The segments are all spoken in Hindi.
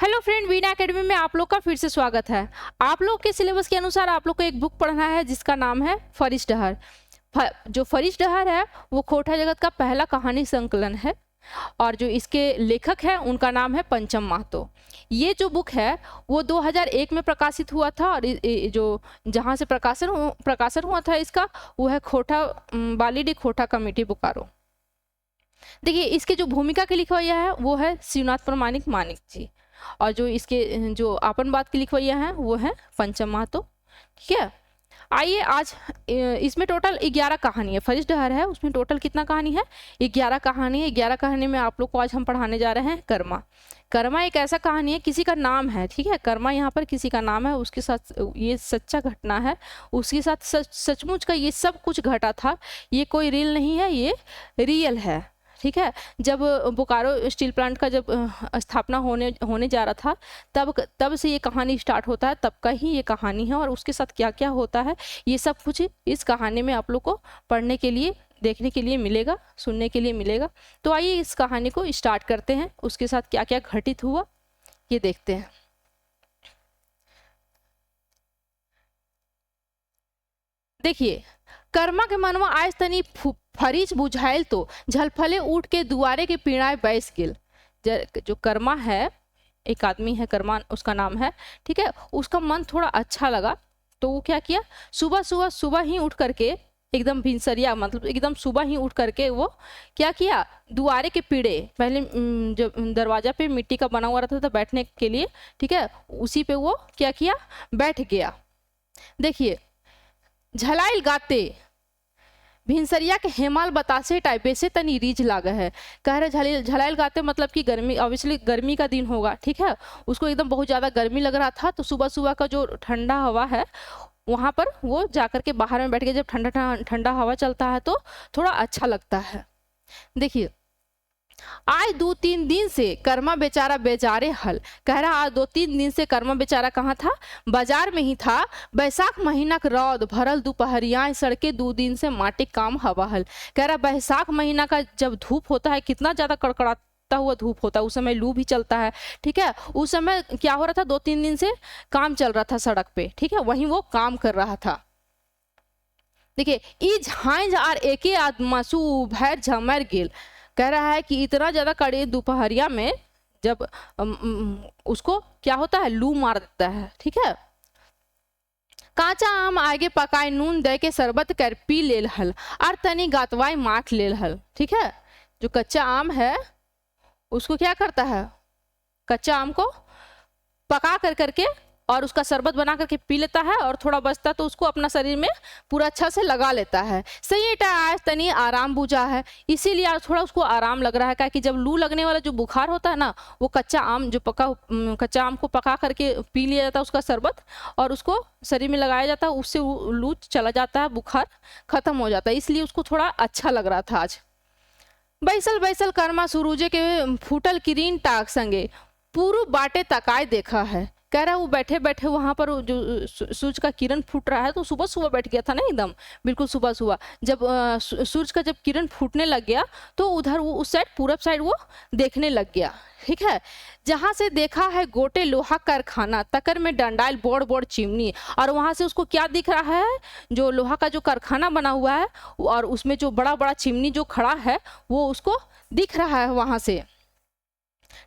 हेलो फ्रेंड, वीणा एकेडमी में आप लोग का फिर से स्वागत है। आप लोग के सिलेबस के अनुसार आप लोग को एक बुक पढ़ना है जिसका नाम है फरिश डहर। जो फरिश डहर है वो खोटा जगत का पहला कहानी संकलन है और जो इसके लेखक हैं उनका नाम है पंचम महतो। ये जो बुक है वो 2001 में प्रकाशित हुआ था और जो जहाँ से प्रकाशन हुआ था इसका वो है खोटा बालीडी खोटा कमेटी बोकारो। देखिए, इसके जो भूमिका के लिखवैया है वो है शिवनाथ प्रमाणिक मानिक जी और जो इसके जो आपन बात के लिखवैया हैं वो है पंचम महतो। ठीक है, आइए आज इसमें टोटल 11 कहानी है। फरिश डहर है उसमें टोटल कितना कहानी है? 11 कहानी है। 11 कहानी में आप लोग को आज हम पढ़ाने जा रहे हैं कर्मा। कर्मा एक ऐसा कहानी है, किसी का नाम है। ठीक है, कर्मा यहाँ पर किसी का नाम है, उसके साथ ये सच्चा घटना है, उसके साथ सचमुच का ये सब कुछ घटा था। ये कोई रील नहीं है, ये रियल है। ठीक है, जब बोकारो स्टील प्लांट का जब स्थापना होने जा रहा था तब से ये कहानी स्टार्ट होता है, तब का ही ये कहानी है और उसके साथ क्या क्या होता है ये सब कुछ इस कहानी में आप लोग को पढ़ने के लिए देखने के लिए मिलेगा, सुनने के लिए मिलेगा। तो आइए इस कहानी को स्टार्ट करते हैं, उसके साथ क्या क्या घटित हुआ ये देखते हैं। देखिए, कर्मा के मनवा आज तनी फरीज बुझाइल तो झलफले उठ के दुआरे के पीड़ाए बैस गेल। जो कर्मा है, एक आदमी है कर्मा उसका नाम है। ठीक है, उसका मन थोड़ा अच्छा लगा तो वो क्या किया, सुबह ही उठ करके एकदम भिनसरिया मतलब एकदम सुबह ही उठ करके वो क्या किया, दुआरे के पीड़े पहले जो दरवाजा पे मिट्टी का बना हुआ रहता था बैठने के लिए, ठीक है, उसी पे वो क्या किया, बैठ गया। देखिए, झलाइल गाते भिनसरिया के हेमाल बतासे टाइपे से तनी रीझ लागा है। कह रहे झलाइल गाते मतलब कि गर्मी, ऑब्वियसली गर्मी का दिन होगा। ठीक है, उसको एकदम बहुत ज़्यादा गर्मी लग रहा था तो सुबह सुबह का जो ठंडा हवा है वहाँ पर वो जाकर के बाहर में बैठ के जब ठंडा ठंडा हवा चलता है तो थोड़ा अच्छा लगता है। देखिए, आज 2-3 दिन से कर्मा बेचारा बेचारे हल। कह रहा आज 2-3 दिन से कर्मा बेचारा कहाँ था, बाजार में ही था। बैसाख महीना का रौद भरल दोपहरियाँ सड़के 2 दिन से माटी काम हवा हल। कह रहा बैसाख महीना का जब धूप होता है कितना ज्यादा कड़कड़ाता हुआ धूप होता है, उस समय लू भी चलता है। ठीक है, उस समय क्या हो रहा था, 2-3 दिन से काम चल रहा था सड़क पे। ठीक है, वहीं वो काम कर रहा था। देखिए, ई झांझ आर एके आदमासु भैर झमर गेल। कह रहा है कि इतना ज्यादा कड़ी दोपहरिया में जब उसको क्या होता है, लू मार देता है। ठीक है, कांचा आम आगे पकाए नून दे के शरबत कर पी लेल हल और तनी गातवाई माठ लेल हल। ठीक है, जो कच्चा आम है उसको क्या करता है, कच्चा आम को पका कर करके और उसका शरबत बना करके पी लेता है और थोड़ा बचता तो उसको अपना शरीर में पूरा अच्छा से लगा लेता है। सही आज तनी आराम बुझा है, इसीलिए आज थोड़ा उसको आराम लग रहा है। कि जब लू लगने वाला जो बुखार होता है ना, वो कच्चा आम कच्चा आम को पका करके पी लिया जाता है उसका शरबत और उसको शरीर में लगाया जाता है, उससे लू चला जाता है, बुखार खत्म हो जाता है, इसलिए उसको थोड़ा अच्छा लग रहा था आज। बैसल बैसल कर्मा सुरूजे के फूटल किरीन टाक संगे पूर्व बाटे तकाए देखा है। कह रहा है वो बैठे बैठे वहां पर जो सूरज का किरण फूट रहा है तो सुबह सुबह बैठ गया था ना, एकदम बिल्कुल सुबह सुबह जब सूरज का जब किरण फूटने लग गया तो उधर वो उस साइड पूरब साइड वो देखने लग गया। ठीक है, जहां से देखा है गोटे लोहा कारखाना तकर में डंडाइल बोड़ बोड़ चिमनी, और वहां से उसको क्या दिख रहा है, जो लोहा का जो कारखाना बना हुआ है और उसमें जो बड़ा बड़ा चिमनी जो खड़ा है वो उसको दिख रहा है वहां से।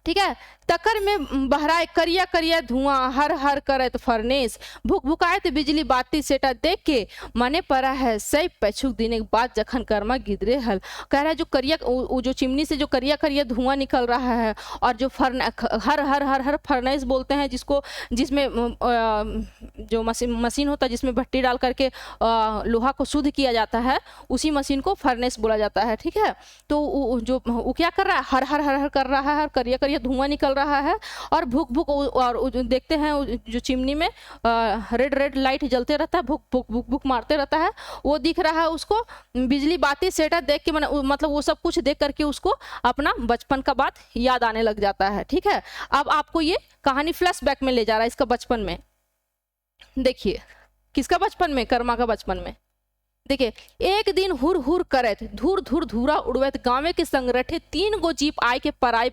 ठीक है, तकर में बहराए करिया करिया धुआं हर हर करत फरनेस भुक भुकायत बिजली बाती सेटा देख के मने पड़ा है सही पछुक दिन के बाद जखन कर्मा गिदरे हल। कह रहा है जो करिया जो चिमनी से जो करिया करिया धुआं निकल रहा है और जो हर हर हर हर फरनेस बोलते हैं जिसमें जो मशीन होता है जिसमें भट्टी डाल करके लोहा को शुद्ध किया जाता है, उसी मशीन को फरनेस बोला जाता है। ठीक है, तो जो वो क्या कर रहा है, हर हर हर हर कर रहा है, करिया करिया धुआं निकल रहा है और भुक भुक, और देखते हैं जो चिमनी में रेड रेड लाइट जलते रहता है, भुक भुक भुक भुक मारते रहता है, वो दिख रहा है उसको। बिजली बाती सेटा देख के मतलब वो सब कुछ देख करके उसको अपना बचपन का बात याद आने लग जाता है। ठीक है, अब आपको ये कहानी फ्लैशबैक में ले जा रहा है इसका बचपन में। देखिए, किसका बचपन में, कर्मा का बचपन में। देखिए, एक दिन हुर हुर करत धूर धूर धूरा उड़वत गाँव के संगरठे 3 गो जीप आय के पराय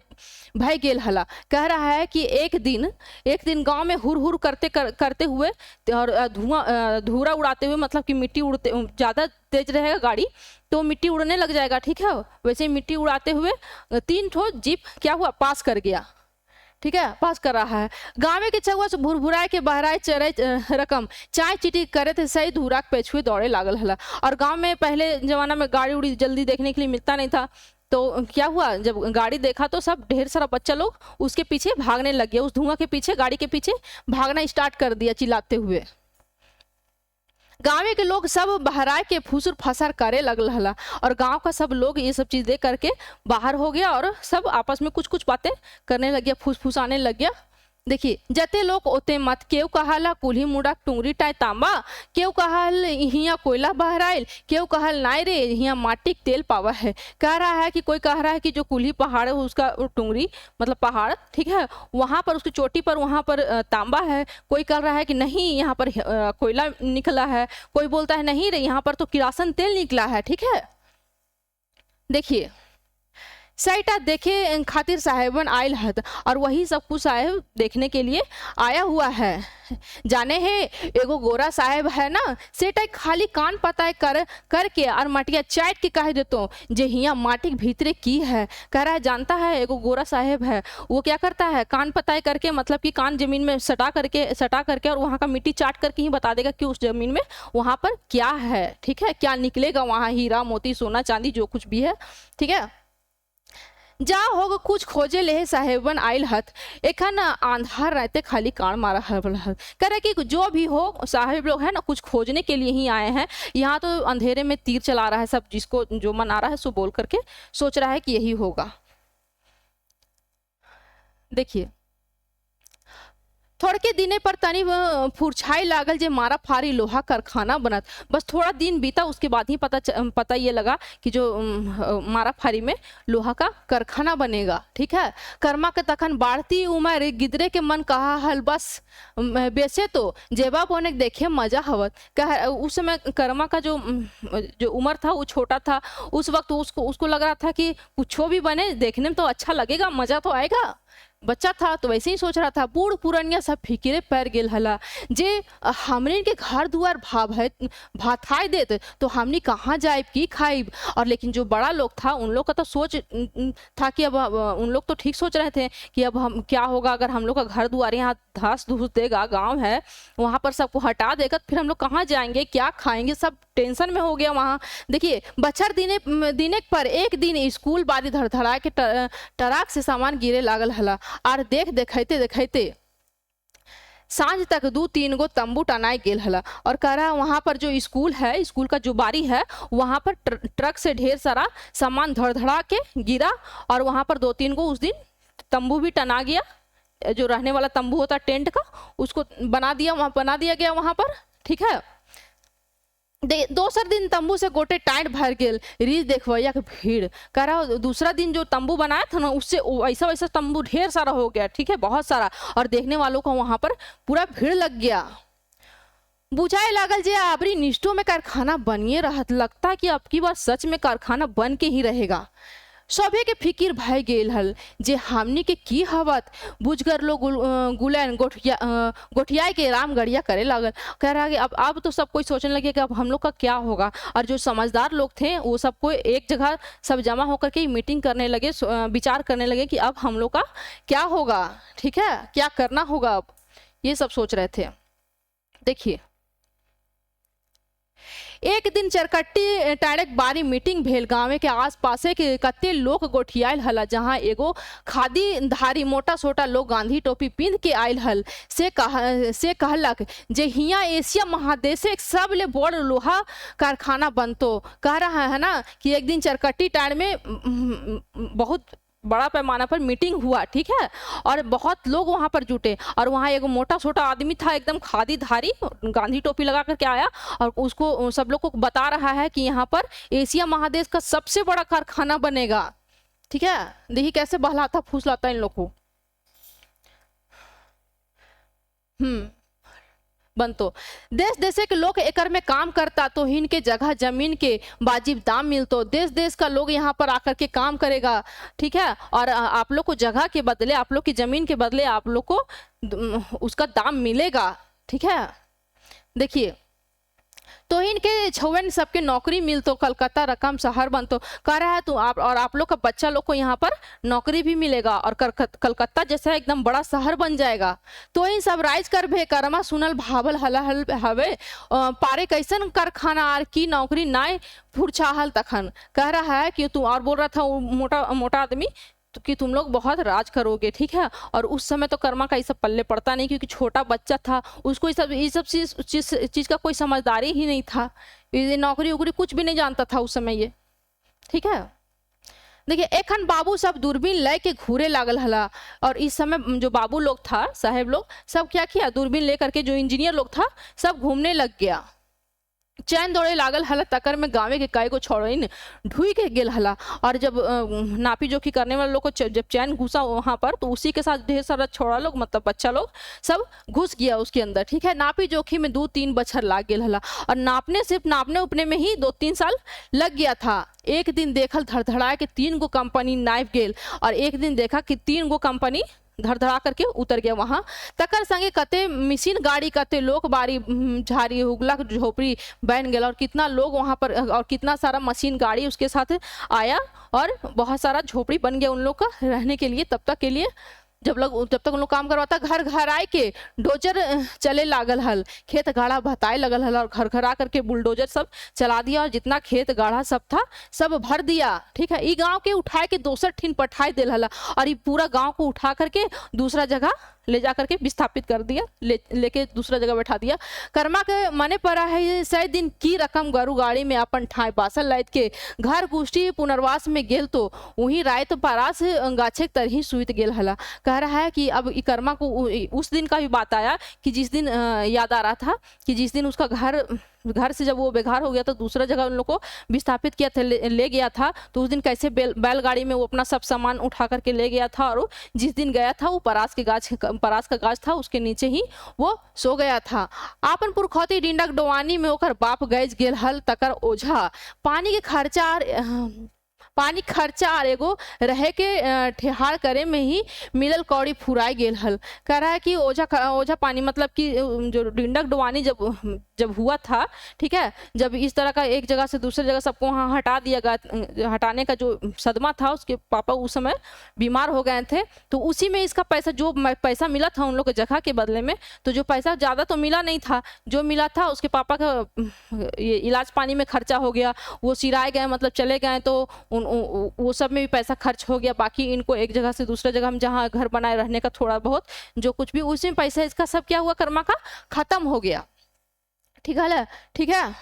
भय गेल हला। कह रहा है कि एक दिन गांव में हुर हुर करते हुए और धुआं उड़ाते हुए, मतलब कि मिट्टी उड़ते, ज़्यादा तेज रहेगा गाड़ी तो मिट्टी उड़ने लग जाएगा, ठीक है। वैसे ही मिट्टी उड़ाते हुए 3 ठो जीप क्या हुआ, पास कर गया, ठीक है, पास कर रहा है। गाँव के चौवा से भुरभुराए के बहराए चरे रकम चाय चिटी करे थे, सही धूरा के पेछुए दौड़े लागल हला। और गांव में पहले जमाना में गाड़ी उड़ी जल्दी देखने के लिए मिलता नहीं था, तो क्या हुआ, जब गाड़ी देखा तो सब ढेर सारा बच्चा लोग उसके पीछे भागने लग गया, उस धुआं के पीछे, गाड़ी के पीछे भागना स्टार्ट कर दिया चिल्लाते हुए। गाँव के लोग सब बहराए के फुसुर फसार करे लगल हला, और गांव का सब लोग ये सब चीज देख करके बाहर हो गया और सब आपस में कुछ कुछ बातें करने लग गया, फुसफुसाने लग गया। देखिए, जते लोग ओते मत, केव कहाला कुल्ही मुड़ा टुंगरी टाय तांबा, केव कहल हिया कोयला बहराइल, केव कहल नाय रे हिया माटी के तेल पावा है। कह रहा है कि कोई कह रहा है कि जो कुल्ही पहाड़ है उसका टुंगरी मतलब पहाड़, ठीक है, वहां पर उसकी चोटी पर वहां पर तांबा है। कोई कह रहा है कि नहीं यहाँ पर कोयला निकला है। कोई बोलता है नहीं रे यहाँ पर तो किरासन तेल निकला है, ठीक है। देखिए, सईटा देखे खातिर साहेबन आयल हत, और वही सब कुछ साहेब देखने के लिए आया हुआ है। जाने है एगो गोरा साहेब है ना, सेटा खाली कान पताए करके और मटिया चाट के कह देतो जे हिया माटी के भीतरे की है। कह रहा है जानता है एगो गोरा साहेब है, वो क्या करता है, कान पताए करके, मतलब कि कान जमीन में सटा करके और वहाँ का मिट्टी चाट करके ही बता देगा कि उस जमीन में वहाँ पर क्या है, ठीक है, क्या निकलेगा वहाँ, हीरा मोती सोना चांदी जो कुछ भी है, ठीक है। जा होग कुछ खोजे ले साहेबन आयल हत, एखन आंधार रहते खाली कान मारा हल। करे कि जो भी हो साहेब लोग है ना कुछ खोजने के लिए ही आए हैं। यहाँ तो अंधेरे में तीर चला रहा है, सब जिसको जो मन आ रहा है सो बोल करके सोच रहा है कि यही होगा। देखिए, थोड़के दिने पर तनी फुरछाई लागल जे मारा फारी लोहा कारखाना बनत। बस थोड़ा दिन बीता उसके बाद ही पता ये लगा कि जो मारा फारी में लोहा का कारखाना बनेगा, ठीक है। कर्मा के तखन बढ़ती उम्र गिदरे के मन कहा हल बस बेसे तो जेबा बोने देखे मजा हवत। कह उस समय कर्मा का जो उम्र था वो छोटा था। उस वक्त उसको लग रहा था कि कुछ भी बने देखने में तो अच्छा लगेगा, मजा तो आएगा। बच्चा था तो वैसे ही सोच रहा था। बूढ़ पुरनिया सब फिकिरे पैर गेल हला जे हमने के घर दुआर भात खाए देते तो हमने कहाँ जाए की खाइब। और लेकिन जो बड़ा लोग था उन लोग का तो सोच था कि अब उन लोग तो ठीक सोच रहे थे कि अब हम क्या होगा अगर हम लोग का घर दुआर यहाँ घास धूस देगा, गांव है वहां पर सबको हटा देगा, फिर हम लोग कहाँ जाएंगे, क्या खाएंगे, सब टेंशन में हो गया वहाँ। देखिए, बच्चर दिने पर एक दिन स्कूल बारी धड़धड़ा के टराक से सामान गिरे लागल हला। और देखते देखते सांझ तक 2-3 गो तंबू टनाए गेल हला। और कह रहा वहां पर जो स्कूल है, स्कूल का जो बारी है वहां पर ट्रक से ढेर सारा सामान धड़धड़ा के गिरा और वहां पर 2-3 गो उस दिन तंबू भी टना गया। जो रहने वाला तंबू होता टेंट का उसको बना दिया गया वहां पर, ठीक है। दोसर दिन तंबू से गोटे टाइट भर गेल रीज देखवैया के भीड़। कह रहा दूसरा दिन जो तंबू बनाया था ना उससे ऐसा वैसा तंबू ढेर सारा हो गया, ठीक है, बहुत सारा। और देखने वालों को वहां पर पूरा भीड़ लग गया। बुझाए लागल जे आबरी निष्ठों में कारखाना बनिए रहत, लगता कि अब की बार सच में कारखाना बन के ही रहेगा। सभे के फिकिर भय गेल हल जे हमनी के की हवत। बुझकर लोग गुलैन गोठियाई के राम गढ़िया करे लागल। कह रहा कि अब तो सब कोई सोचने लगे कि अब हम लोग का क्या होगा। और जो समझदार लोग थे वो सबको एक जगह सब जमा होकर के मीटिंग करने लगे, विचार करने लगे कि अब हम लोग का क्या होगा, ठीक है, क्या करना होगा, अब ये सब सोच रहे थे। देखिए, एक दिन चरकट्टी टाड़क बारी मीटिंग भेल। गाँव के आस पास के कत्ते लोग गोठियाल हला, जहाँ एगो खादी धारी मोटा सोटा लोग गांधी टोपी पिंध के आयल हल से कहलक जे हिया एशिया महादेश सब ले बड़ लोहा कारखाना बनतो। कह रहा है ना कि एक दिन चरकट्टी टाड़ में बहुत बड़ा पैमाना पर मीटिंग हुआ, ठीक है, और बहुत लोग वहां पर जुटे। और वहां एक मोटा छोटा आदमी था एकदम खादी धारी, गांधी टोपी लगा करके आया और उसको सब लोग को बता रहा है कि यहाँ पर एशिया महादेश का सबसे बड़ा कारखाना बनेगा, ठीक है। देखिए कैसे बहलाता फूसलाता इन लोग को। बनतो। देश देश के लोग एकर में काम करता तो इनके जगह जमीन के वाजिब दाम मिलतो। देश देश का लोग यहाँ पर आकर के काम करेगा, ठीक है, और आप लोग को जगह के बदले, आप लोग की जमीन के बदले आप लोग को उसका दाम मिलेगा, ठीक है। देखिए, तो इनके छुवन सबके नौकरी मिलतो, कलकत्ता रकम शहर बनतो। कह रहा है तो आप लोग का बच्चा लोग को यहाँ पर नौकरी भी मिलेगा और कलकत्ता जैसा एकदम बड़ा शहर बन जाएगा। तो इन सब राइज कर भे करमा सुनल भावल हल हवे पारे कैसन कारखाना आर की नौकरी नाय फुरछाहल तखन। कह रहा है कि तू, और बोल रहा था वो मोटा मोटा आदमी, तो कि तुम लोग बहुत राज करोगे, ठीक है। और उस समय तो कर्मा का ये सब पल्ले पड़ता नहीं, क्योंकि छोटा बच्चा था, उसको ये सब चीज का कोई समझदारी ही नहीं था, ये नौकरी उकरी कुछ भी नहीं जानता था उस समय ये, ठीक है। देखिए, एखन बाबू सब दूरबीन ले के घूरे लागल हला। और इस समय जो बाबू लोग था, साहेब लोग, सब क्या किया, दूरबीन लेकर के, जो इंजीनियर लोग था सब घूमने लग गया। चैन दौड़े लागल हला तकर में गाँव के कई गो छोड़इन ढुई के गेल हला। और जब नापी जोखी करने वाले लोग को जब चैन घुसा वहां पर, तो उसी के साथ ढेर सारा छोड़ा लोग, मतलब बच्चा लोग सब घुस गया उसके अंदर, ठीक है। नापी जोखी में 2-3 बछर लाग गेल हला। और सिर्फ नापने उपने में ही 2-3 साल लग गया था। एक दिन देखल धड़धड़ा के 3 गो कंपनी नाप गेल, और एक दिन देखा कि 3 गो कंपनी धड़धड़ा करके उतर गया वहां। तकर संगे कते मशीन गाड़ी, कते लोग बारी झाड़ी हुगला झोपड़ी बन गया। और कितना लोग वहां पर, और कितना सारा मशीन गाड़ी उसके साथ आया, और बहुत सारा झोपड़ी बन गया उन लोग का रहने के लिए। तब तक के लिए जब तक उन लोग काम करवाता, घर घर आए के डोजर चले लागल हल, खेत गाढ़ा भताए लगल हल, और घर घर आ करके बुलडोजर सब चला दिया, और जितना खेत गाढ़ा सब था सब भर दिया, ठीक है। ई गांव के उठाए के दोसर ठिन पठाई दिल हला, और ये पूरा गांव को उठा करके दूसरा जगह ले जा करके विस्थापित कर दिया, लेके दूसरा जगह बैठा दिया। कर्मा के मने पड़ा है 100 दिन की रकम गरु गाड़ी में अपन ठाए बासल लायत के घर गुष्टी पुनर्वास में गेल, तो वही रात पारास गाछे तरही सुइत गेल हला। कह रहा है कि अब कर्मा को उस दिन का भी बात आया कि जिस दिन याद आ रहा था कि जिस दिन उसका घर से जब वो बेघर हो गया तो दूसरा जगह उन लोग को विस्थापित किया था, ले गया था। तो उस दिन कैसे बैलगाड़ी में वो अपना सब सामान उठा करके ले गया था, और जिस दिन गया था वो परास का गाछ था, उसके नीचे ही वो सो गया था। आपन पुरखौती डिंडक डोवानी में ओकर बाप गैज गेल हल तकर ओझा पानी खर्चा और एगो रहे के ठेहार करे में ही मिलल कौड़ी फुराई गेल हल। कह रहा है कि ओझा पानी, मतलब कि जो डिंडक डुबानी जब हुआ था, ठीक है, जब इस तरह का एक जगह से दूसरी जगह सबको वहाँ हटा दिया गया, हटाने का जो सदमा था, उसके पापा उस समय बीमार हो गए थे, तो उसी में इसका पैसा, जो पैसा मिला था उन लोग के जगह के बदले में, तो जो पैसा ज़्यादा तो मिला नहीं था, जो मिला था उसके पापा का ये इलाज पानी में खर्चा हो गया, वो सिराए गए, मतलब चले गए, तो वो सब में भी पैसा खर्च हो गया। बाकी इनको एक जगह से दूसरा जगह हम जहाँ घर बनाए रहने का थोड़ा बहुत जो कुछ भी, उसी में पैसा इसका सब क्या हुआ, कर्मा का खत्म हो गया। ठीक है, ठीक है।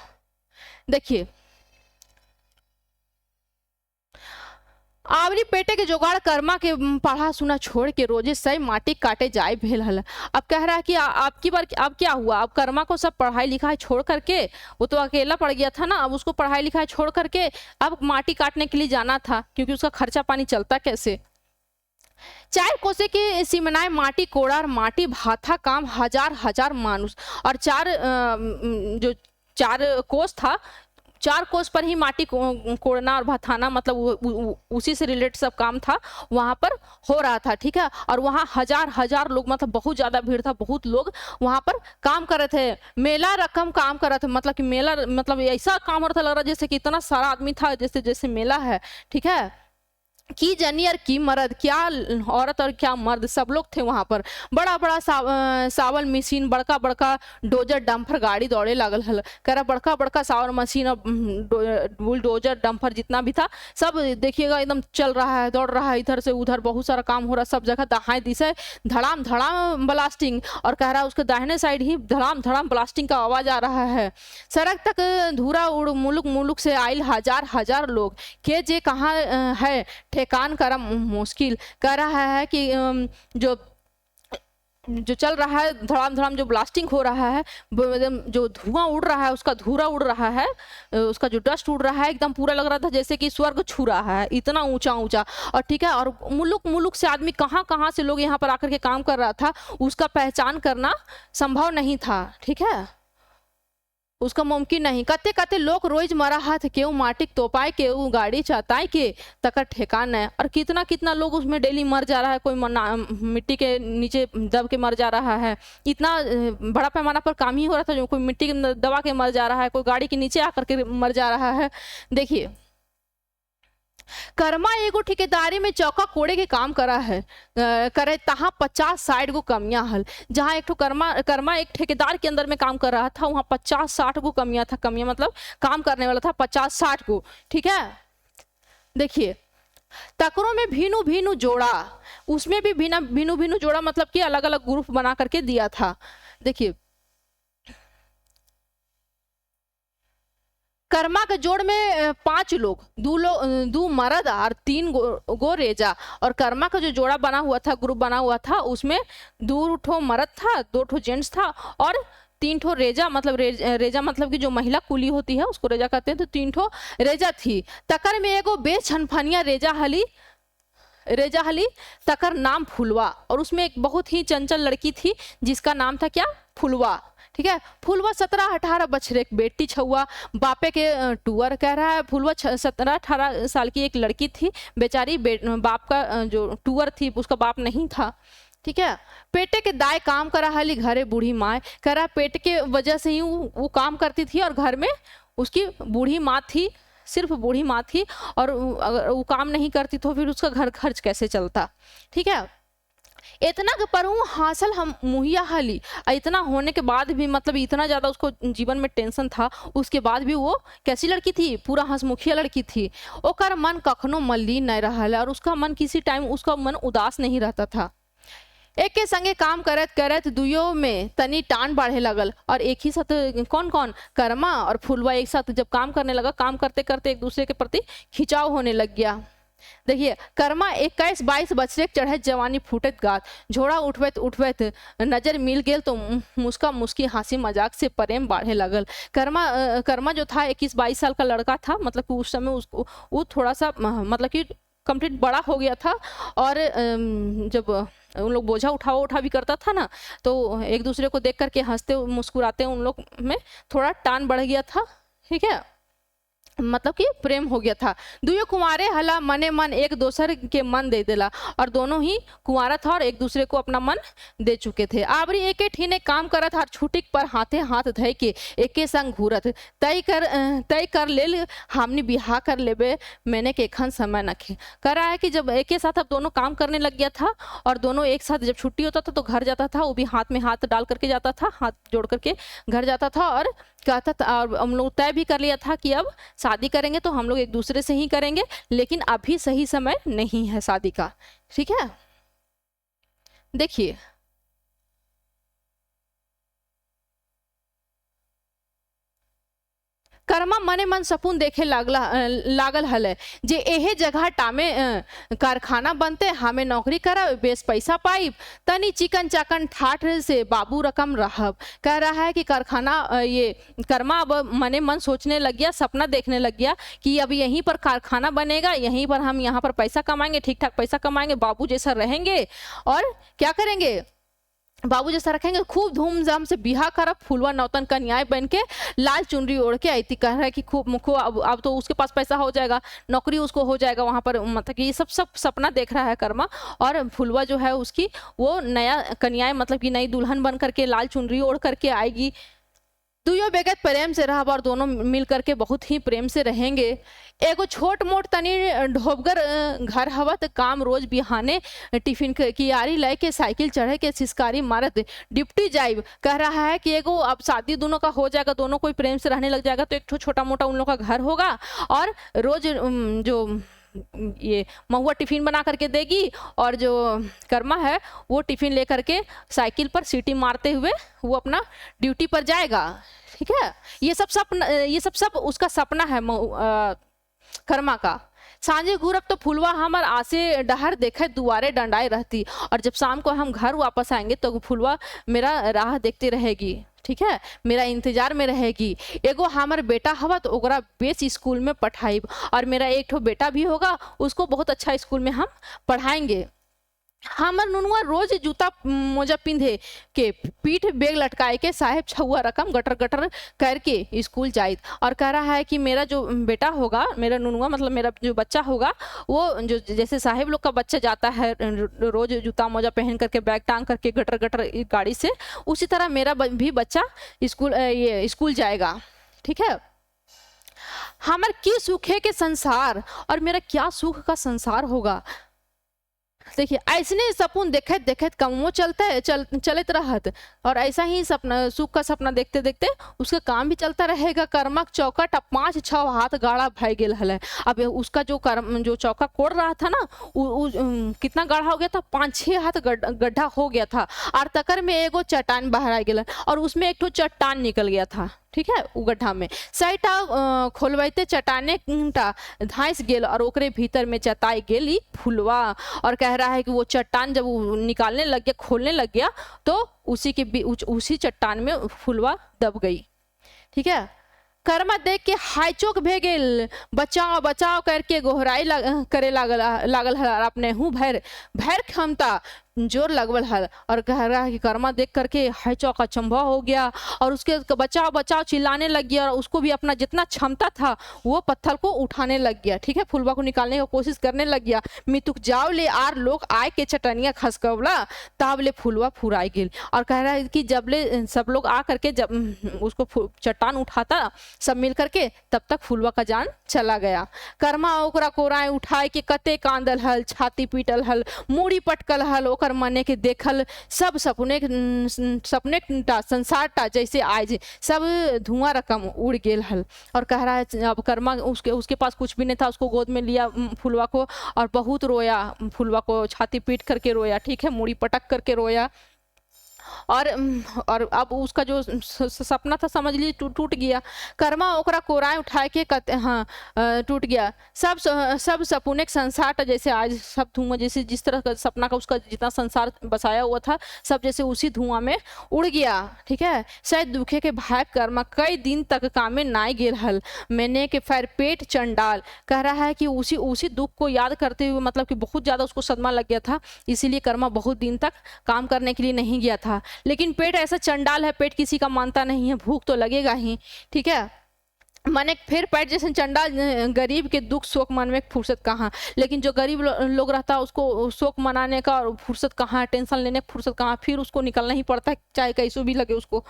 देखिए, आवरी पेटे के जुगाड़ कर्मा के पढ़ा सुना छोड़ के रोजे सही माटी काटे जाए भेल हल। अब कह रहा है कि आपकी बार अब क्या हुआ, अब कर्मा को सब पढ़ाई लिखाई छोड़ करके, वो तो अकेला पड़ गया था ना, अब उसको पढ़ाई लिखाई छोड़ करके अब माटी काटने के लिए जाना था, क्योंकि उसका खर्चा पानी चलता कैसे। 4 कोसे के सिमनाए माटी कोड़ा, माटी भाथा काम हजार मानुष, और 4 कोस था, 4 कोस पर ही माटी कोड़ना और भथाना, मतलब उसी से रिलेटेड सब काम था, वहां पर हो रहा था। ठीक है, और वहां हजार लोग, मतलब बहुत ज्यादा भीड़ था, बहुत लोग वहां पर काम कर रहे थे, मेला रकम काम कर रहे थे, मतलब कि मेला, मतलब ऐसा काम हो रहा था, लग रहा जैसे कि इतना सारा आदमी था, जैसे मेला है। ठीक है, की जनी और की मर्द, क्या औरत और क्या मर्द, सब लोग थे वहां पर। बड़ा सावल मशीन, बड़का डोजर डंपर गाड़ी दौड़े लागल हल। कह रहा बड़का सावल मशीन और बुलडोजर डंपर जितना भी था सब देखिएगा एकदम चल रहा है, दौड़ रहा है, इधर से उधर बहुत सारा काम हो रहा है, सब जगह दहाई दिशा धड़ाम ब्लास्टिंग। और कह रहा है उसके दाहिने साइड ही धड़ाम ब्लास्टिंग का आवाज आ रहा है। सड़क तक धूरा उड़ मुलुक से आयल हजार लोग के जे कहाँ है ठेकान करम मुश्किल। कह रहा है कि जो जो चल रहा है, धड़ाम धड़ाम जो ब्लास्टिंग हो रहा है, एकदम जो धुआं उड़ रहा है, उसका धूरा उड़ रहा है, उसका जो डस्ट उड़ रहा है, एकदम पूरा लग रहा था जैसे कि स्वर्ग छू रहा है, इतना ऊंचा ऊंचा। और ठीक है, और मुल्क मुल्क से आदमी कहाँ कहाँ से लोग यहाँ पर आकर के काम कर रहा था, उसका पहचान करना संभव नहीं था। ठीक है, उसका मुमकिन नहीं। कते कते लोग रोज मरा हाथ केहू माटी तोपाए केहू गाड़ी चाताए के तकर ठेकान है। और कितना कितना लोग उसमें डेली मर जा रहा है, कोई मिट्टी के नीचे दब के मर जा रहा है। इतना बड़ा पैमाना पर काम ही हो रहा था, जो कोई मिट्टी के दबा के मर जा रहा है, कोई गाड़ी के नीचे आकर के मर जा रहा है। देखिए, कर्मा एगो ठेकेदारी में चौका कोड़े के काम करा है, करे तहाँ 50-60 गो कमियां हल। जहाँ एक ठो कर्मा एक ठेकेदार के अंदर में काम कर रहा था, वहाँ 50-60 गो कमियां था। कमियां मतलब काम करने वाला था 50-60 गो। ठीक है, देखिए, तकरों में भीनू भीनू जोड़ा, उसमें भी भीनू भीनू जोड़ा मतलब कि अलग अलग ग्रुप बना करके दिया था। देखिए, कर्मा के जोड़ में 5 लोग, 2 मर्द और 3 गो रेजा। और कर्मा का जो जोड़ा बना हुआ था, ग्रुप बना हुआ था, उसमें 2 ठो मर्द था, 2 ठो जेंट्स था और 3 ठो रेजा। मतलब रेजा मतलब कि जो महिला कुली होती है उसको रेजा कहते हैं। तो 3 ठो रेजा थी। तकर में एगो बेछनफनिया रेजा हली, तकर नाम फुलवा। और उसमें एक बहुत ही चंचल लड़की थी जिसका नाम था क्या, फुलवा। ठीक है, फुलवा 17-18 बछरे एक बेटी छुआ, बापे के टूअर कह रहा है। फुलवा 17-18 साल की एक लड़की थी, बेचारी बाप का जो टूअर थी उसका बाप नहीं था। ठीक है, पेटे के दाए काम करा हली घरे बूढ़ी माँ कह रहा, पेट के वजह से ही वो काम करती थी और घर में उसकी बूढ़ी माँ थी, सिर्फ बूढ़ी माँ थी। और अगर वो काम नहीं करती तो फिर उसका घर खर्च कैसे चलता। ठीक है, इतना पर हूँ हासिल हम मुहैया हली। इतना होने के बाद भी, मतलब इतना ज़्यादा उसको जीवन में टेंशन था, उसके बाद भी वो कैसी लड़की थी, पूरा हंसमुखिया लड़की थी। ओकर मन कखनो मलिन नहीं रहा है और उसका मन किसी टाइम उसका मन उदास नहीं रहता था। एक के संगे काम करत करत दुयो में तनी टान बढ़े लगल। और एक ही साथ कौन कौन, कर्मा और फुलवा एक साथ जब काम करने लगा, काम करते करते एक दूसरे के प्रति खिंचाव होने लग गया। देखिए, कर्मा 21-22 बछरे चढ़े जवानी फूटत गात, झोड़ा उठवत नजर मिल गेल तो मुस्का मुस्की हंसी मजाक से प्रेम बढ़े लगल। कर्मा जो था 21-22 साल का लड़का था, मतलब कि उस समय उसको वो थोड़ा सा मतलब कि कंप्लीट बड़ा हो गया था। और जब उन लोग बोझा उठा भी करता था ना, तो एक दूसरे को देख करके हंसते मुस्कुराते उन लोग में थोड़ा टान बढ़ गया था। ठीक है, मतलब कि प्रेम हो गया था। दुयो कुंवारे हला मने मन एक दूसरे के मन दे देला। और दोनों ही कुंवारा था और एक दूसरे को अपना मन दे चुके थे। आबरी एके ठीने काम करत हर छुटिक पर हाथे हाथ धय के एके संग घूरत, तय कर ले हमने बिहा कर लेबे मैंने के खन समय नखे। कह रहा है कि जब एक साथ अब दोनों काम करने लग गया था और दोनों एक साथ जब छुट्टी होता था तो घर जाता था, वो भी हाथ में हाथ डाल करके जाता था, हाथ जोड़ करके घर जाता था। और कहता था, और हम लोग तय भी कर लिया था कि अब शादी करेंगे तो हम लोग एक दूसरे से ही करेंगे, लेकिन अभी सही समय नहीं है शादी का। ठीक है, देखिए, कर्मा मने मन सपून देखे लागल हले जे एहे जगह टामे कारखाना बनते, हमें नौकरी करब, बेस पैसा पाइब, तनी चिकन चाकन ठाठ से बाबू रकम रहब। कह रहा है कि कारखाना ये कर्मा अब मने मन सोचने लग गया, सपना देखने लग गया कि अब यहीं पर कारखाना बनेगा, यहीं पर हम यहाँ पर पैसा कमाएंगे, ठीक ठाक पैसा कमाएंगे, बाबू जैसा रहेंगे और क्या करेंगे, बाबू जैसा रखेंगे, खूब धूमधाम से बिहा करब, फुलवा नौतन कन्याएं बन के लाल चुनरी ओढ़ के आई थी। कह रहा है कि खूब अब तो उसके पास पैसा हो जाएगा, नौकरी उसको हो जाएगा वहां पर, मतलब कि ये सब सपना देख रहा है कर्मा। और फुलवा जो है उसकी वो नया कन्याएं, मतलब कि नई दुल्हन बन करके लाल चुनरी ओढ़ करके आएगी। दुयो बेगत प्रेम से रहा और दोनों मिल करके बहुत ही प्रेम से रहेंगे। एगो छोट मोट तनी ढोबगर घर हवत, काम रोज बिहाने टिफिन की यारी ले के साइकिल चढ़े के सिसकारी मारत डिप्टी जाइब। कह रहा है कि एगो अब शादी दोनों का हो जाएगा, दोनों कोई प्रेम से रहने लग जाएगा तो एक छोटा मोटा उन लोग का घर होगा और रोज जो ये महुआ टिफिन बना करके देगी और जो कर्मा है वो टिफिन लेकर के साइकिल पर सीटी मारते हुए वो अपना ड्यूटी पर जाएगा। ठीक है, ये सब उसका सपना है कर्मा का। सांझे घूरब तो फुलवा हमर आसे डहर देखे दुआरे डंडाई रहती, और जब शाम को हम घर वापस आएंगे तो फुलवा मेरा राह देखती रहेगी, ठीक है, मेरा इंतजार में रहेगी। एगो हमार बेटा हवा तो ओकरा बेस स्कूल में पढ़ाई, और मेरा एक ठो बेटा भी होगा, उसको बहुत अच्छा स्कूल में हम पढ़ाएंगे। हमर नुनुआ रोज जूता मोजा पिंधे के पीठ बेग लटकाए के साहेब छुआ रकम गटर गटर करके स्कूल जाइत, और कह रहा है कि मेरा जो बेटा होगा, मेरा नुनुआ मतलब मेरा जो बच्चा होगा, वो जो जैसे साहेब लोग का बच्चा जाता है रोज जूता मोजा पहन करके बैग टांग करके गटर गटर गाड़ी से, उसी तरह मेरा भी बच्चा ये स्कूल जाएगा, ठीक है। हमार की सुख है के संसार, और मेरा क्या सुख का संसार होगा। देखिए ऐसने सपन देखत देखत कमो चलत रहत, और ऐसा ही सपना सुख का सपना देखते देखते उसका काम भी चलता रहेगा। कर्मक चौकट अब 5-6 हाथ गाढ़ा भय गेल हल। अब उसका जो चौका कोड़ रहा था ना, कितना गाढ़ा हो गया था, 5-6 हाथ गड्ढा हो गया था, और तकर में एगो चट्टान बाहर आ गया, और उसमें एक ठो चट्टान निकल गया था, ठीक है। उ गड्ढा में सईटा खोलवाइते चट्टाने धांस गेल, और ओकरे भीतर में चताई गेली फुलवा, और कह रहा है कि वो चट्टान जब निकालने लग गया, खोलने लग गया, तो उसी चट्टान में फुलवा दब गई, ठीक है। कर्मा देख के हाय चौक भे गेल, बचाओ बचाओ करके गोहराई करे लागल हल, अपने हूँ भैर क्षमता जोर लगवल हल, और कह रहा है कि कर्मा देख करके हाय चौक अचंभा हो गया, और उसके बचाओ बचाओ चिल्लाने लग गया, और उसको भी अपना जितना क्षमता था वो पत्थर को उठाने लग गया, ठीक है, फुलवा को निकालने की कोशिश करने लग गया। मितुक जाओ ले आर लोग आए के चटनिया खसकवला, तब ले फुलवा फुराई गेल, और कह रहा है कि जब ले सब लोग आ करके जब उसको चट्टान उठाता सब मिल करके, तब तक फुलवा का जान चला गया। कर्मा ओकरा कोराए उठाए के कते कांदल हल, छाती पीटल हल, मूड़ी पटकल हल, ओकर मने के देखल सब सपने संसार टा जैसे आज सब धुआं रकम उड़ गेल हल, और कह रहा है अब कर्मा उसके पास कुछ भी नहीं था, उसको गोद में लिया फुलवा को, और बहुत रोया, फुलवा को छाती पीट करके रोया, ठीक है, मूड़ी पटक करके रोया, और अब उसका जो सपना था समझ लीजिए टूट गया। कर्मा ओकरा कोराए उठाए के हाँ टूट गया। सब सपने के संसार जैसे आज सब धुआं, जैसे जिस तरह का सपना का उसका जितना संसार बसाया हुआ था सब जैसे उसी धुआं में उड़ गया, ठीक है। शायद दुखे के भाग कर्मा कई दिन तक कामे नाई गेल हल, मैंने के फिर पेट चंडाल, कह रहा है कि उसी दुख को याद करते हुए मतलब कि बहुत ज्यादा उसको सदमा लग गया था, इसीलिए कर्मा बहुत दिन तक काम करने के लिए नहीं गया था। लेकिन पेट ऐसा चंडाल है, पेट किसी का मानता नहीं है, भूख तो लगेगा ही, ठीक है। माने फिर पेट जैसे चंडाल, गरीब के दुख शोक मन में फुर्सत कहाँ, लेकिन जो गरीब लोग रहता है उसको शोक मनाने का और फुर्सत कहाँ, टेंशन लेने की फुर्सत कहाँ, फिर उसको निकलना ही पड़ता है चाहे कैसो भी लगे उसको।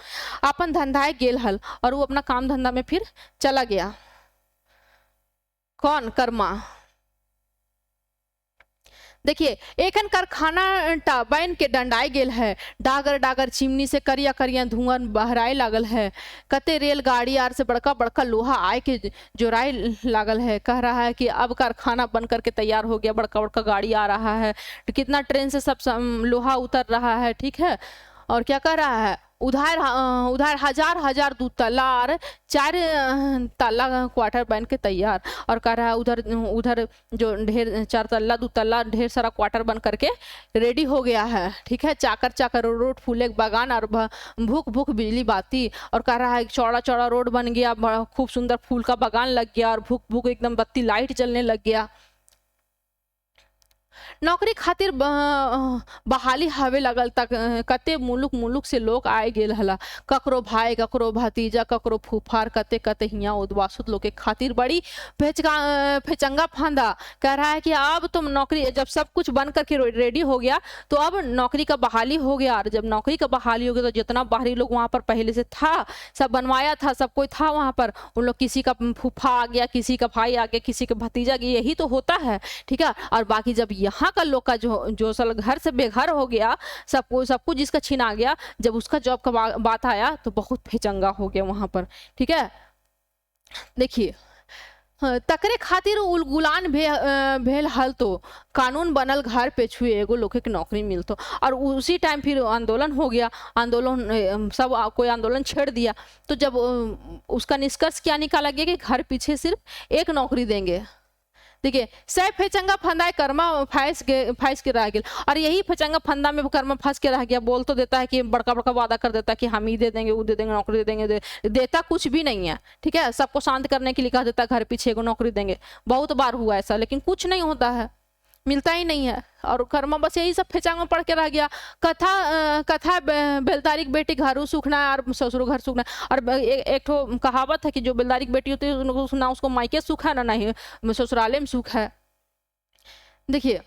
अपन धंधाए गेल हल, और वो अपना काम धंधा में फिर चला गया। कौन? कर्मा। देखिए एकन कारखाना टरबाइन के डंडाई गेल है, डागर डागर चिमनी से करिया करिया धुआं बहराए लागल है, कते रेलगाड़ी आर से बड़का बड़का लोहा आए के जोराए लागल है। कह रहा है कि अब कारखाना बन करके तैयार हो गया, बड़का बड़का गाड़ी आ रहा है, कितना ट्रेन से सब लोहा उतर रहा है, ठीक है। और क्या कह रहा है, उधर हजार हजार दू तल्ला और 4 तल्ला क्वार्टर बन के तैयार, और कह रहा है उधर जो ढेर 4 तल्ला 2 तल्ला ढेर सारा क्वार्टर बन करके रेडी हो गया है, ठीक है। चाकर चाकर रोड, फूले बागान और भूख भूख बिजली बाती, और कह रहा है चौड़ा चौड़ा रोड बन गया, खूब सुंदर फूल का बागान लग गया, और भूख भूख एकदम बत्ती लाइट जलने लग गया। नौकरी खातिर बहाली हवे लगल तक कते मुलुक मुलुक से लोग आए गेल हला, ककरो भाई ककरो भतीजा ककरो फूफार कते कते हिया उद्वासुत लोग के खातिर बड़ी फेचंगा फांदा। कह रहा है कि अब तुम नौकरी, जब सब कुछ बन करके रेडी हो गया तो अब नौकरी का बहाली हो गया, और जब नौकरी का बहाली हो गया तो जितना बाहरी लोग वहां पर पहले से था सब बनवाया था, सब कोई था वहां पर, उन लोग किसी का फूफा आ गया, किसी का भाई आ गया, किसी का भतीजा गया, यही तो होता है, ठीक है। और बाकी जब यहाँ का लोग का जो सल घर से बेघर हो गया, सब कुछ जिसका छीना गया, जब उसका जॉब का बात आया तो बहुत फेचंगा हो गया वहां पर, ठीक है। देखिए तकरे खातिर उलगुलान भेल हल तो कानून बनल घर पे छुए एगो लोग के नौकरी मिलतो, और उसी टाइम फिर आंदोलन हो गया, आंदोलन सब कोई आंदोलन छेड़ दिया, तो जब उसका निष्कर्ष क्या निकाला गया कि घर पीछे सिर्फ एक नौकरी देंगे, देखिए सै फेचंगा फंदाए कर्मा फंस के रह गया, और यही फेचंगा फंदा में कर्मा फंस के रह गया। बोल तो देता है कि बड़का बड़का वादा कर देता है कि हम ही दे देंगे, वो दे देंगे, नौकरी दे देंगे, देता कुछ भी नहीं है। ठीक है, सबको शांत करने के लिए कह देता है घर पीछे को नौकरी देंगे। बहुत बार हुआ ऐसा, लेकिन कुछ नहीं होता है, मिलता ही नहीं है। और कर्मा बस यही सब फेचांग में पड़ के रह गया। कथा बेलदारी की बेटी घरू सूखना है और ससुर घर सूखना है। और एक ठो कहावत है कि जो बेलदारी की बेटी होती है उनको ना उसको मायके सुख है ना नहीं ससुराले में सुख है। देखिए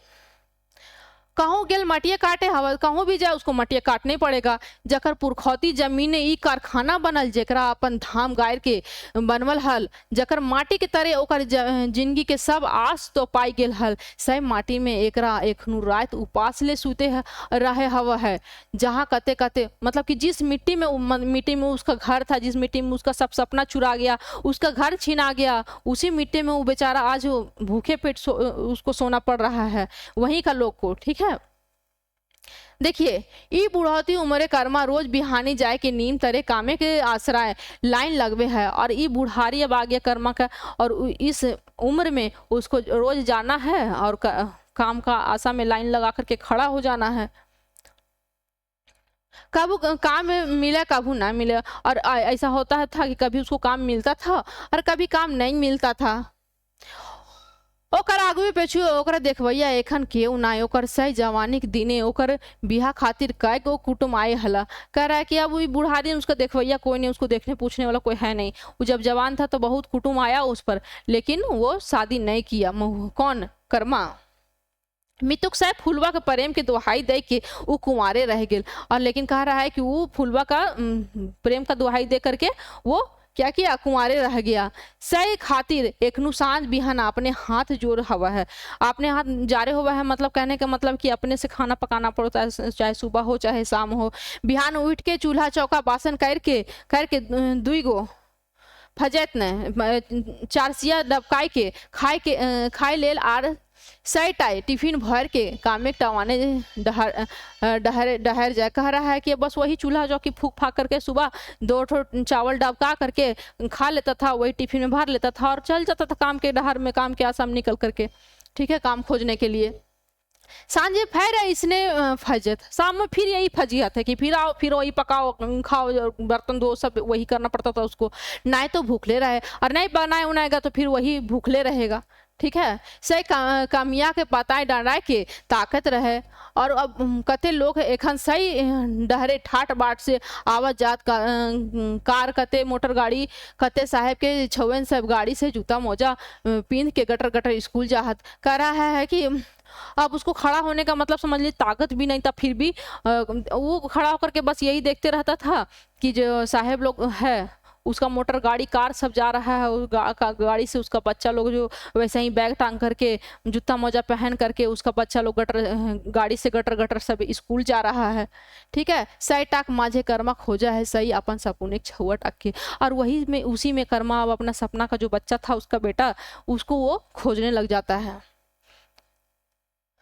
कहूँ गेल मटिया काटे हवा, कहूँ भी जाए उसको मटिया काटने पड़ेगा। जकर पुरखौती जमीन ई कारखाना बनल, जेकरा अपन धाम गायर के बनवल हल, जकर माटी के तरह ओकर जिंदगी के सब आस तो पाई गेल हल। सही माटी में एकरा एखनु रात उपास ले सूते रहे हवा है। जहाँ कते कते मतलब कि जिस मिट्टी में उसका घर था, जिस मिट्टी में उसका सब सपना चुरा गया, उसका घर छीना गया, उसी मिट्टी में वो बेचारा आज भूखे पेट उसको सोना पड़ रहा है, वहीं का लोग को। ठीक है, देखिए ई बुढ़ौती उम्र कर्मा रोज बिहानी जाए के नीम तरे कामे के आश्रय लाइन लगवे है। और ई बुढ़ारी अब आ गया कर्मा का, और इस उम्र में उसको रोज जाना है और काम का आशा में लाइन लगा करके खड़ा हो जाना है। कब काम मिले कभी ना मिले, और ऐसा होता था कि कभी उसको काम मिलता था और कभी काम नहीं मिलता था। ओकर आगू पेछू ओकरा देखवैया एखन केहू ना, ओकर सही जवानी के दिने ओकर बिहा खातिर कई गो कुटुम आए हला। कह रहा है कि अब बुढ़ारी उसका देखवैया कोई नहीं, उसको देखने पूछने वाला कोई है नहीं। वो जब जवान था तो बहुत कुटुम आया उस पर, लेकिन वो शादी नहीं किया। कौन? कर्मा। मितुक साहब फुलवा के प्रेम के दुहाई दे के वो कुंवारे रह गए। और लेकिन कह रहा है कि वो फुलवा का प्रेम का दुहाई दे करके वो क्या किया? कुंवारे रह गया। सही खातिर एकनु सांझ बिहान अपने हाथ जोड़ हवा है, अपने हाथ जारे हुआ है। मतलब कहने का मतलब कि अपने से खाना पकाना पड़ता है, चाहे सुबह हो चाहे शाम हो। बिहान उठ के चूल्हा चौका बासन करके दुई गो फजैत ने चारसिया डबकाई के खाए लेल आर सही टाइ टिफिन भर के कामे टवाने डहर जाए। कह रहा है कि बस वही चूल्हा जो कि फूक फाक करके सुबह 2 ठो चावल डबका करके खा लेता था, वही टिफिन में भर लेता था और चल जाता था काम के डहर में, काम के आसाम निकल करके। ठीक है, काम खोजने के लिए। सांझे फिर इसने फजत, शाम में फिर यही फजियत है कि फिर आओ, फिर वही पकाओ खाओ, बर्तन धो, सब वही करना पड़ता था उसको। नहीं तो भूखले रहे, और नहीं बनाए उनाएगा तो फिर वही भूखले रहेगा। ठीक है, सही कामिया के पताए डांडा के ताकत रहे। और अब कते लोग एखन सही डहरे ठाट बाट से आवत जात कार कते मोटर गाड़ी, कते साहेब के छुएन सब गाड़ी से जूता मोजा पीन के गटर गटर स्कूल जाहत। कह रहा है कि अब उसको खड़ा होने का मतलब समझ लीजिए ताकत भी नहीं था, फिर भी वो खड़ा होकर के बस यही देखते रहता था कि जो साहेब लोग है उसका मोटर गाड़ी कार सब जा रहा है, उस गाड़ी से उसका बच्चा लोग जो वैसे ही बैग टांग करके जूता मोजा पहन करके उसका बच्चा लोग गाड़ी से गटर सब स्कूल जा रहा है। ठीक है, सही टाक माझे कर्मा खोजा है सही अपन सपुने छुआ टाक के, और वही में उसी में कर्मा अब अपना सपना का जो बच्चा था उसका बेटा उसको वो खोजने लग जाता है।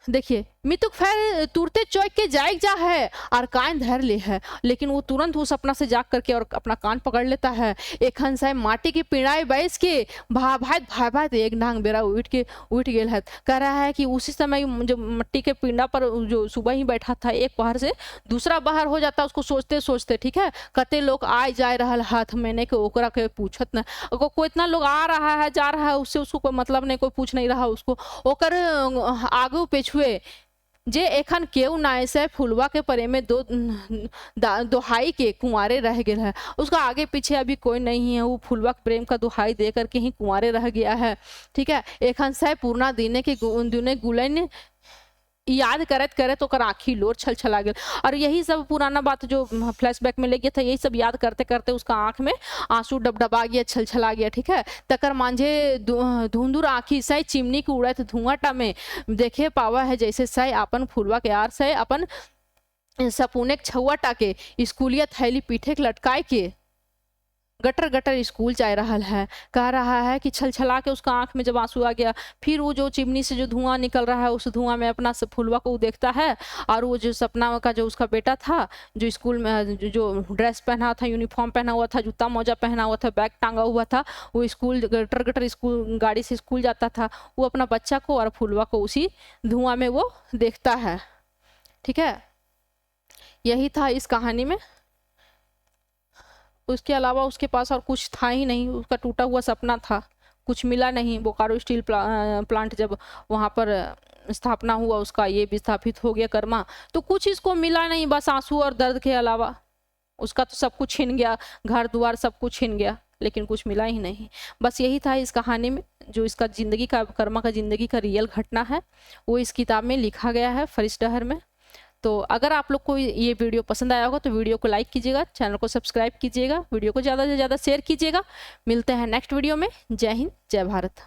देखिए मितुक फिर तुरते चौक के जाएग जा है और कान धर ले है, लेकिन वो तुरंत उस अपना से जाग करके और अपना कान पकड़ लेता है। एक हंसाए माटी की पिड़ाई बैस के भाई एक नांग बेरा उठ गए है। कह रहा है कि उसी समय जो मट्टी के पिंडा पर जो सुबह ही बैठा था एक पहर से दूसरा बाहर हो जाता उसको सोचते सोचते। ठीक है, कते लोग आए जाए रहा हाथ मैंने के ओकरा के पूछत न कोई इतना लोग आ रहा है जा रहा है, उससे उसको कोई मतलब नहीं, कोई पूछ नहीं रहा उसको। ओकर आगू पेछुए जे एखन केहू नाय से फुलवा के परे में दोहाई के कुंवारे रह गए है। उसका आगे पीछे अभी कोई नहीं है, वो फुलवा के प्रेम का दोहाई दे करके ही कुंवारे रह गया है। ठीक है, एखन से पूर्णा दिने के दुने गुलन याद करत करत ओकर आँखी लोर छल छला गया। और यही सब पुराना बात जो फ्लैशबैक में ले गया था, यही सब याद करते करते उसका आंख में आंसू डबडबा गया, छल छला गया। ठीक है, तकर मांझे धुंधुर आँखी सही चिमनी के उड़त धुआंटा में देखे पावा है जैसे सही अपन फुलवा के यार से अपन सपुने छुआ टाके स्कूलिया थैली पीठे के लटकाए के गटर गटर स्कूल जा रहा है, कह रहा है कि छल छला के उसका आंख में जब आंसू आ गया, फिर वो जो चिमनी से जो धुआं निकल रहा है उस धुआं में अपना फुलवा को देखता है, और वो जो सपना का जो उसका बेटा था जो स्कूल में जो ड्रेस पहना था, यूनिफॉर्म पहना हुआ था, जूता मोजा पहना हुआ था, बैग टांगा हुआ था, वो स्कूल गटर गटर स्कूल गाड़ी से स्कूल जाता था, वो अपना बच्चा को और फुलवा को उसी धुआं में वो देखता है। ठीक है, यही था इस कहानी में। उसके अलावा उसके पास और कुछ था ही नहीं, उसका टूटा हुआ सपना था, कुछ मिला नहीं। बोकारो स्टील प्लांट जब वहाँ पर स्थापना हुआ उसका, ये भी स्थापित हो गया कर्मा, तो कुछ इसको मिला नहीं, बस आंसू और दर्द के अलावा। उसका तो सब कुछ छिन गया, घर द्वार सब कुछ छिन गया, लेकिन कुछ मिला ही नहीं। बस यही था इस कहानी में, जो इसका जिंदगी का, कर्मा का जिंदगी का रियल घटना है, वो इस किताब में लिखा गया है, फरिश्ता डहर में। तो अगर आप लोग को ये वीडियो पसंद आया होगा तो वीडियो को लाइक कीजिएगा, चैनल को सब्सक्राइब कीजिएगा, वीडियो को ज़्यादा से ज़्यादा शेयर कीजिएगा। मिलते हैं नेक्स्ट वीडियो में। जय हिंद, जय भारत।